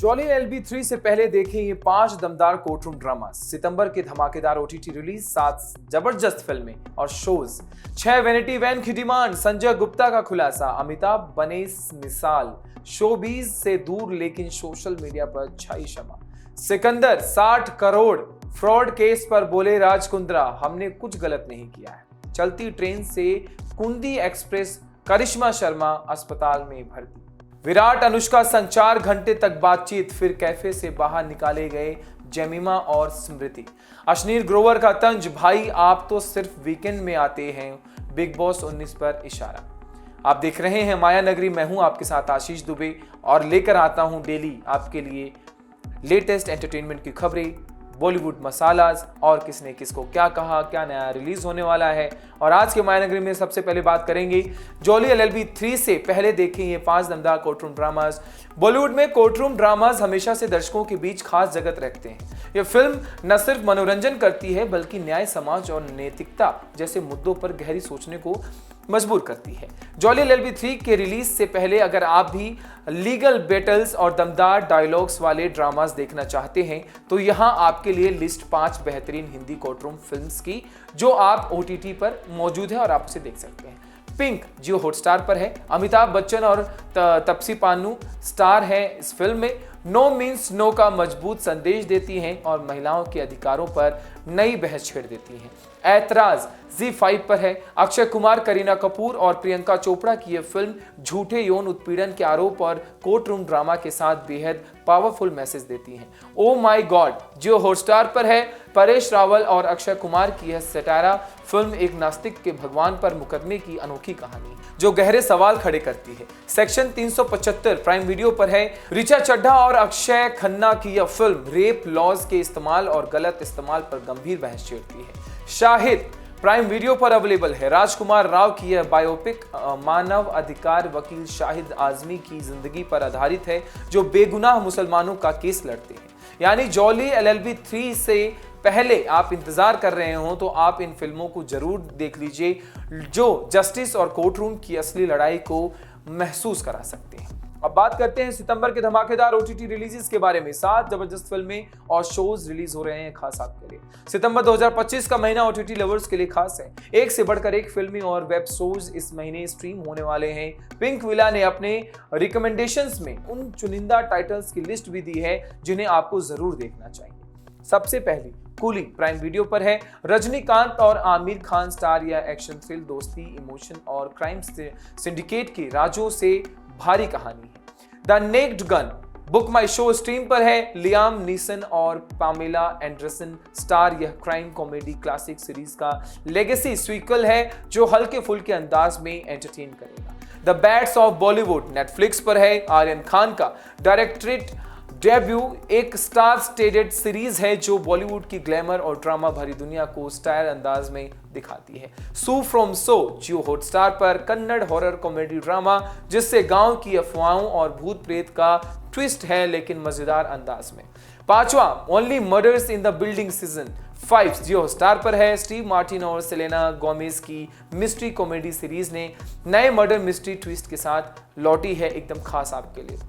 Jolly LLB 3 से पहले देखें ये 5 दमदार कोर्टरूम ड्रामा। सितंबर के धमाकेदार ओटीटी रिलीज, 7 जबरदस्त फिल्में और शोज, 6 वैनिटी वैन की डिमांड, संजय गुप्ता का खुलासा, अमिताभ बने मिसाल, शोबीज से दूर लेकिन सोशल मीडिया पर छाई शमा, सिकंदर 60 करोड़ फ्रॉड केस पर बोले राज कुंद्रा, हमने कुछ गलत नहीं किया है, चलती ट्रेन से कुंदी एक्सप्रेस, करिश्मा शर्मा अस्पताल में भर्ती, विराट अनुष्का संग 4 घंटे तक बातचीत, फिर कैफे से बाहर निकाले गए जेमिमा और स्मृति, अश्नीर ग्रोवर का तंज, भाई आप तो सिर्फ वीकेंड में आते हैं, बिग बॉस 19 पर इशारा। आप देख रहे हैं माया नगरी, मैं हूं आपके साथ आशीष दुबे और लेकर आता हूं डेली आपके लिए लेटेस्ट एंटरटेनमेंट की खबरें, बॉलीवुड मसालाज और किसने किसको क्या कहा, क्या नया रिलीज होने वाला है। और आज के माया नगरी में सबसे पहले बात करेंगे जॉली एलएलबी 3 से पहले देखें ये 5 दमदार कोर्टरूम ड्रामास। बॉलीवुड में कोर्टरूम ड्रामास हमेशा से दर्शकों के बीच खास जगत रखते हैं। यह फिल्म न सिर्फ मनोरंजन करती है बल्कि न्याय, समाज और नैतिकता जैसे मुद्दों पर गहरी सोचने को मजबूर करती है। जॉली एलएलबी 3 के रिलीज से पहले अगर आप भी लीगल बैटल्स और दमदार डायलॉग्स वाले ड्रामास देखना चाहते हैं तो यहाँ आपके लिए लिस्ट 5 बेहतरीन हिंदी कोर्टरूम फिल्म्स की, जो आप ओटीटी पर मौजूद है और आप उसे देख सकते हैं। पिंक जियो हॉटस्टार पर है। अमिताभ बच्चन और तपसी पन्नू स्टार है इस फिल्म में। नो मीन्स नो का मजबूत संदेश देती हैं और महिलाओं के अधिकारों पर नई बहस छेड़ देती हैं। ऐतराज ZEE5 पर है। अक्षय कुमार, करीना कपूर और प्रियंका चोपड़ा की यह फिल्म झूठे यौन उत्पीड़न के आरोप और कोर्टरूम ड्रामा के साथ बेहद पावरफुल मैसेज देती है। Oh my God Jio Hotstar पर है। परेश रावल और अक्षय कुमार की यह सटारा फिल्म एक नास्तिक के भगवान पर मुकदमे की अनोखी कहानी जो गहरे सवाल खड़े करती है। सेक्शन 375 प्राइम वीडियो पर है। ऋचा चड्ढा और अक्षय खन्ना की यह फिल्म रेप लॉज के इस्तेमाल और गलत इस्तेमाल पर गंभीर बहस छेड़ती है। शाहिद प्राइम वीडियो पर अवेलेबल है। राजकुमार राव की यह बायोपिक मानव अधिकार वकील शाहिद आजमी की जिंदगी पर आधारित है जो बेगुनाह मुसलमानों का केस लड़ते हैं। यानी जॉली एलएलबी 3 से पहले आप इंतजार कर रहे हो तो आप इन फिल्मों को जरूर देख लीजिए जो जस्टिस और कोर्टरूम की असली लड़ाई को महसूस करा सकते हैं। अब बात करते हैं सितंबर के धमाकेदार ओटीटी रिलीजेस के बारे में। 7 जबरदस्त फिल्में और शोज रिलीज हो रहे हैं खास आपके लिए। सितंबर 2025 का महीना ओटीटी लवर्स के लिए खास है। एक से बढ़कर एक फिल्में और वेब शोज इस महीने स्ट्रीम होने वाले हैं। पिंक विला ने अपने रिकमेंडेशंस में उन चुनिंदा टाइटल्स की लिस्ट भी दी है जिन्हें आपको जरूर देखना चाहिए। सबसे पहले कूली प्राइम वीडियो पर है। रजनीकांत और आमिर खान स्टार यह एक्शन थ्रिल दोस्ती, इमोशन और क्राइम सिंडिकेट की राजों से भारी कहानी है। The naked gun BookMyShow stream पर है। लियाम नीसन और पामेला एंडरसन स्टार यह क्राइम कॉमेडी क्लासिक सीरीज का लेगेसी स्वीक्वल है जो हल्के फुल्के अंदाज में एंटरटेन करेगा। The bads of Bollywood Netflix पर है। आर्यन खान का डायरेक्टरेट डेब्यू एक स्टार स्टेडेड सीरीज है जो बॉलीवुड की ग्लैमर और ड्रामा भरी दुनिया को स्टाइल अंदाज में दिखाती है। सू फ्रॉम सो जियो हॉटस्टार पर कन्नड़ हॉरर कॉमेडी ड्रामा जिससे गांव की अफवाहों और भूत प्रेत का ट्विस्ट है लेकिन मजेदार अंदाज में। 5वां only murders in the building season 5 Jio Hotstar पर है। स्टीव मार्टिन और सेलेना गोमेज की मिस्ट्री कॉमेडी सीरीज ने नए मर्डर मिस्ट्री ट्विस्ट के साथ लौटी है एकदम खास आपके लिए।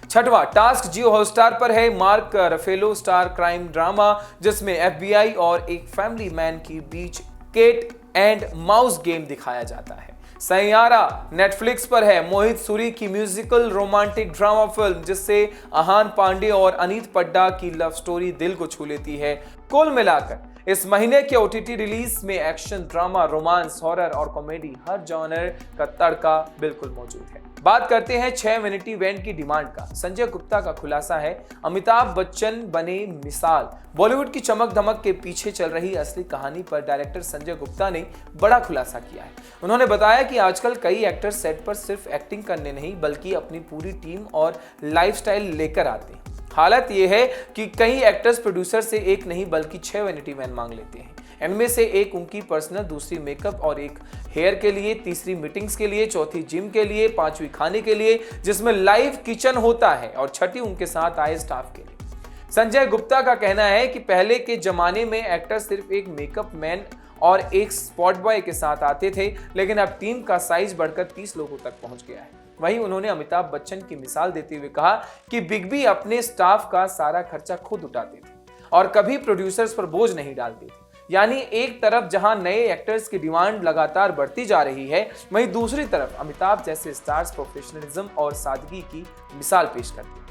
6वां टास्क जियो हॉटस्टार पर है। Mark Ruffalo star crime drama जिसमें FBI और एक फैमिली मैन के बीच केट एंड माउस गेम दिखाया जाता है। सैयारा नेटफ्लिक्स पर है। मोहित सूरी की म्यूजिकल रोमांटिक ड्रामा फिल्म जिससे आहान पांडे और अनीत पड्डा की लव स्टोरी दिल को छू लेती है। कुल मिलाकर इस महीने के ओटीटी रिलीज में एक्शन, ड्रामा, रोमांस, हॉरर और कॉमेडी हर जॉनर का तड़का बिल्कुल मौजूद है। बात करते हैं 6 वैनिटी वैन की डिमांड का। संजय गुप्ता का खुलासा है। अमिताभ बच्चन बने मिसाल। बॉलीवुड की चमक धमक के पीछे चल रही असली कहानी पर डायरेक्टर संजय गुप्ता ने बड़ा खुलासा किया है। उन्होंने बताया कि आजकल कई एक्टर सेट पर सिर्फ एक्टिंग करने नहीं बल्कि अपनी पूरी टीम और लाइफस्टाइल लेकर आते हैं। हालत यह है कि कई एक्टर्स प्रोड्यूसर से एक नहीं बल्कि 6 वैनिटी वैन मांग लेते हैं। इनमें से एक उनकी पर्सनल, दूसरी मेकअप और एक हेयर के लिए, तीसरी मीटिंग्स के लिए, चौथी जिम के लिए, 5वीं खाने के लिए जिसमें लाइव किचन होता है और 6ठी उनके साथ आए स्टाफ के लिए। संजय गुप्ता का कहना है कि पहले के जमाने में एक्टर सिर्फ एक मेकअप मैन और एक स्पॉट बॉय के साथ आते थे लेकिन अब टीम का साइज बढ़कर 30 लोगों तक पहुंच गया है। वहीं उन्होंने अमिताभ बच्चन की मिसाल देते हुए कहा कि बिग बी अपने स्टाफ का सारा खर्चा खुद उठाते थे और कभी प्रोड्यूसर्स पर बोझ नहीं डालते थे। यानी एक तरफ जहां नए एक्टर्स की डिमांड लगातार बढ़ती जा रही है, वहीं दूसरी तरफ अमिताभ जैसे स्टार्स प्रोफेशनलिज्म और सादगी की मिसाल पेश करते हैं।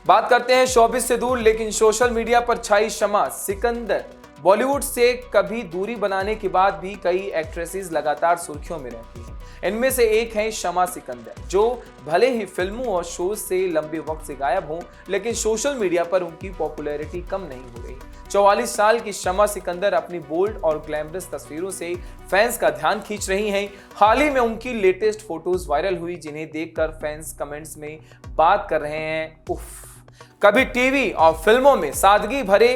बात करते हैं शोबिस से दूर लेकिन सोशल मीडिया पर छाई शमा सिकंदर। बॉलीवुड से कभी दूरी बनाने के बाद भी कई एक्ट्रेसेस लगातार सुर्खियों में रहती हैं। इनमें से एक है शमा सिकंदर, जो भले ही फिल्मों और शोज से लंबे वक्त से गायब हों, लेकिन सोशल मीडिया पर उनकी पॉपुलैरिटी कम नहीं हो रही। 44 साल की शमा सिकंदर अपनी बोल्ड और ग्लैमरस तस्वीरों से फैंस का ध्यान खींच रही हैं। हाल ही में उनकी लेटेस्ट फोटोज वायरल हुई, जिन्हें देखकर फैंस कमेंट्स में बात कर रहे हैं, उफ। कभी टीवी और फिल्मों में सादगी भरे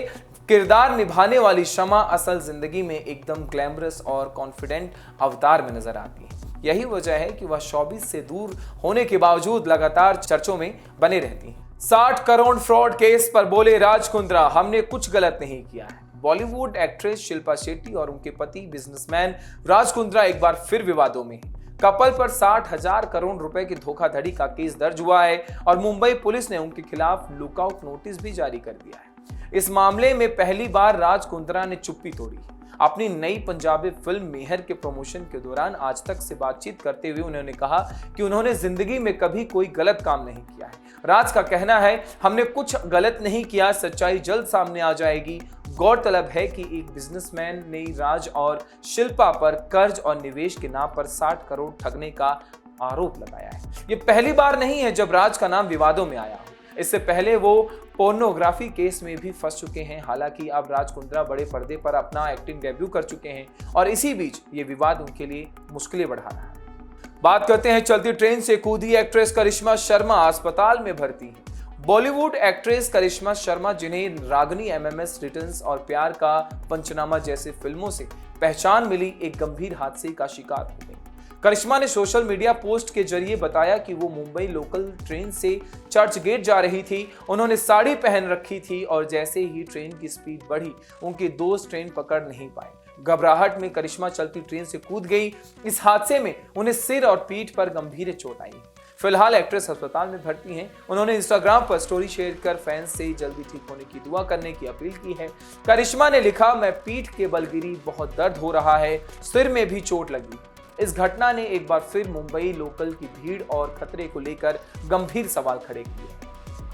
किरदार निभाने वाली शमा असल जिंदगी में एकदम ग्लैमरस और कॉन्फिडेंट अवतार में नजर आती है। यही वजह है कि वह शोबिस से दूर होने के बावजूद लगातार चर्चों में बने रहती हैं। 60 करोड़ फ्रॉड केस पर बोले राज कुंद्रा, हमने कुछ गलत नहीं किया है। बॉलीवुड एक्ट्रेस शिल्पा शेट्टी और उनके पति बिजनेसमैन राज कुंद्रा एक बार फिर विवादों में हैं। कपल पर 60,000 करोड़ रुपए की धोखाधड़ी का केस दर्ज हुआ है और मुंबई पुलिस ने उनके खिलाफ लुकआउट नोटिस भी जारी कर दिया है। इस मामले में पहली बार राज कुंद्रा ने चुप्पी तोड़ी। अपनी नई पंजाबी फिल्म मेहर के प्रमोशन के दौरान आज तक से बातचीत करते हुए उन्होंने कहा कि उन्होंने जिंदगी में कभी कोई गलत काम नहीं किया है। राज का कहना है, हमने कुछ गलत नहीं किया, सच्चाई जल्द सामने आ जाएगी। गौरतलब है कि एक बिजनेसमैन ने राज और शिल्पा पर कर्ज और निवेश के नाम पर 60 करोड़ ठगने का आरोप लगाया है। ये पहली बार नहीं है जब राज का नाम विवादों में आया हो। इससे पहले वो पोर्नोग्राफी केस में भी फंस चुके हैं। हालांकि अब राज कुंद्रा बड़े पर्दे पर अपना एक्टिंग डेब्यू कर चुके हैं और इसी बीच ये विवाद उनके लिए मुश्किलें बढ़ा रहा है। बात करते हैं चलती ट्रेन से कूदी एक्ट्रेस करिश्मा शर्मा अस्पताल में भर्ती है। बॉलीवुड एक्ट्रेस करिश्मा शर्मा, जिन्हें रागनी, एमएमएस रिटर्न्स और प्यार का पंचनामा जैसे फिल्मों से पहचान मिली, एक गंभीर हादसे का शिकार हो गई। करिश्मा ने सोशल मीडिया पोस्ट के जरिए बताया कि वो मुंबई लोकल ट्रेन से चर्च गेट जा रही थी। उन्होंने साड़ी पहन रखी थी और जैसे ही ट्रेन की स्पीड बढ़ी, उनके दोस्त ट्रेन पकड़ नहीं पाए। घबराहट में करिश्मा चलती ट्रेन से कूद गई। इस हादसे में उन्हें सिर और पीठ पर गंभीर चोट आई। फिलहाल एक्ट्रेस अस्पताल में भर्ती हैं। उन्होंने इंस्टाग्राम पर स्टोरी शेयर कर फैंस से जल्दी ठीक होने की दुआ करने की अपील की है। करिश्मा ने लिखा, मैं पीठ के बल गिरी, बहुत दर्द हो रहा है, सिर में भी चोट लगी। इस घटना ने एक बार फिर मुंबई लोकल की भीड़ और खतरे को लेकर गंभीर सवाल खड़े किए।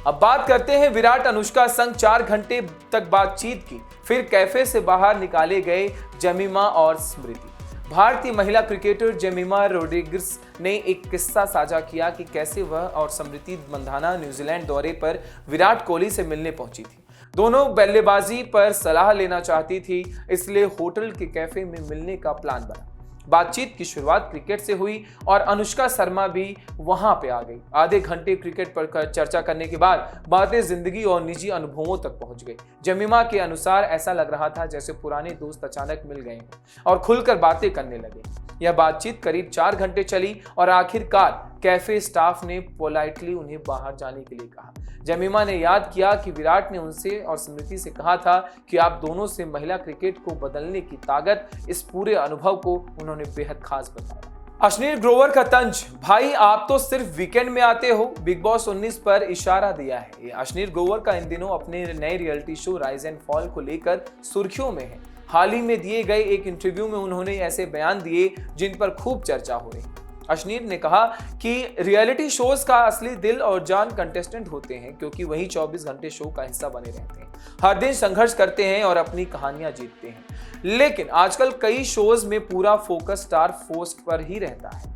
अब बात करते हैं विराट अनुष्का संग 4 घंटे तक बातचीत की, फिर कैफे से बाहर निकाले गए जेमिमा और स्मृति। भारतीय महिला क्रिकेटर जेमिमा रोड्रिग्स ने एक किस्सा साझा किया कि कैसे वह और स्मृति मंधाना न्यूजीलैंड दौरे पर विराट कोहली से मिलने पहुंची थी। दोनों बल्लेबाजी पर सलाह लेना चाहती थी, इसलिए होटल के कैफे में मिलने का प्लान बना। बातचीत की शुरुआत क्रिकेट से हुई और अनुष्का शर्मा भी वहां पे आ गई। आधे घंटे क्रिकेट पर चर्चा करने के बाद बातें जिंदगी और निजी अनुभवों तक पहुंच गई। जेमिमा के अनुसार ऐसा लग रहा था जैसे पुराने दोस्त अचानक मिल गए हों और खुलकर बातें करने लगे। यह बातचीत करीब 4 घंटे चली और आखिरकार कैफे स्टाफ ने पोलाइटली उन्हें बाहर जाने के लिए कहा। जेमिमा ने याद किया कि विराट ने उनसे और स्मृति से कहा था कि आप दोनों से महिला क्रिकेट को बदलने की ताकत, इस पूरे अनुभव को उन्होंने बेहद खास बताया। अश्नीर ग्रोवर का तंज, भाई आप तो सिर्फ वीकेंड में आते हो, बिग बॉस 19 पर इशारा दिया है। अश्नीर ग्रोवर का इन दिनों अपने नए reality show rise and fall को लेकर सुर्खियों में है। हाल ही में दिए गए एक इंटरव्यू में उन्होंने ऐसे बयान दिए जिन पर खूब चर्चा हो रही। अश्नीर ने कहा कि रियलिटी शोज का असली दिल और जान कंटेस्टेंट होते हैं, क्योंकि वही 24 घंटे शो का हिस्सा बने रहते हैं, हर दिन संघर्ष करते हैं और अपनी कहानियां जीतते हैं। लेकिन आजकल कई शोज में पूरा फोकस स्टार पोस्ट पर ही रहता है,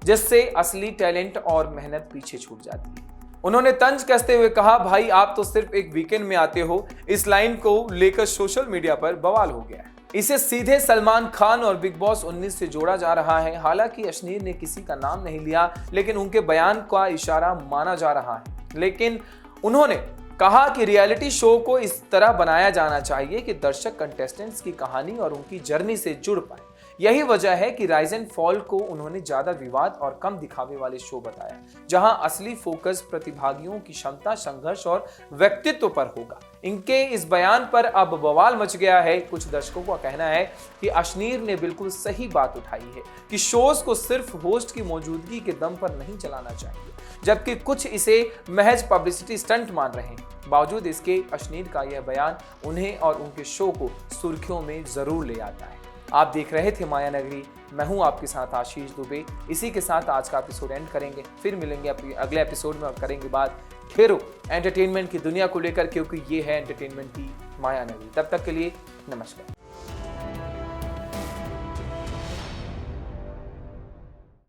जिससे असली टैलेंट और मेहनत पीछे छूट जाती है। उन्होंने तंज कसते हुए कहा, भाई आप तो सिर्फ एक वीकेंड में आते हो। इस लाइन को लेकर सोशल मीडिया पर बवाल हो गया है। इसे सीधे सलमान खान और बिग बॉस 19 से जोड़ा जा रहा है। हालांकि अश्नीर ने किसी का नाम नहीं लिया, लेकिन उनके बयान का इशारा माना जा रहा है। लेकिन उन्होंने कहा कि रियलिटी शो को इस तरह बनाया जाना चाहिए कि दर्शक कंटेस्टेंट्स की कहानी और उनकी जर्नी से जुड़ पाए। यही वजह है कि राइज एंड फॉल को उन्होंने ज्यादा विवाद और कम दिखावे वाले शो बताया, जहां असली फोकस प्रतिभागियों की क्षमता, संघर्ष और व्यक्तित्व पर होगा। इनके इस बयान पर अब बवाल मच गया है। कुछ दर्शकों का कहना है कि अशनीर ने बिल्कुल सही बात उठाई है कि शोज को सिर्फ होस्ट की मौजूदगी के दम पर नहीं चलाना चाहिए, जबकि कुछ इसे महज पब्लिसिटी स्टंट मान रहे हैं। बावजूद इसके अशनीर का यह बयान उन्हें और उनके शो को सुर्खियों में जरूर ले आता है। आप देख रहे थे माया नगरी, मैं हूं आपके साथ आशीष दुबे। इसी के साथ आज का एपिसोड एंड करेंगे, फिर मिलेंगे अगले एपिसोड में और करेंगे बात फिर एंटरटेनमेंट की दुनिया को लेकर, क्योंकि ये है एंटरटेनमेंट की माया नगरी। तब तक के लिए नमस्कार।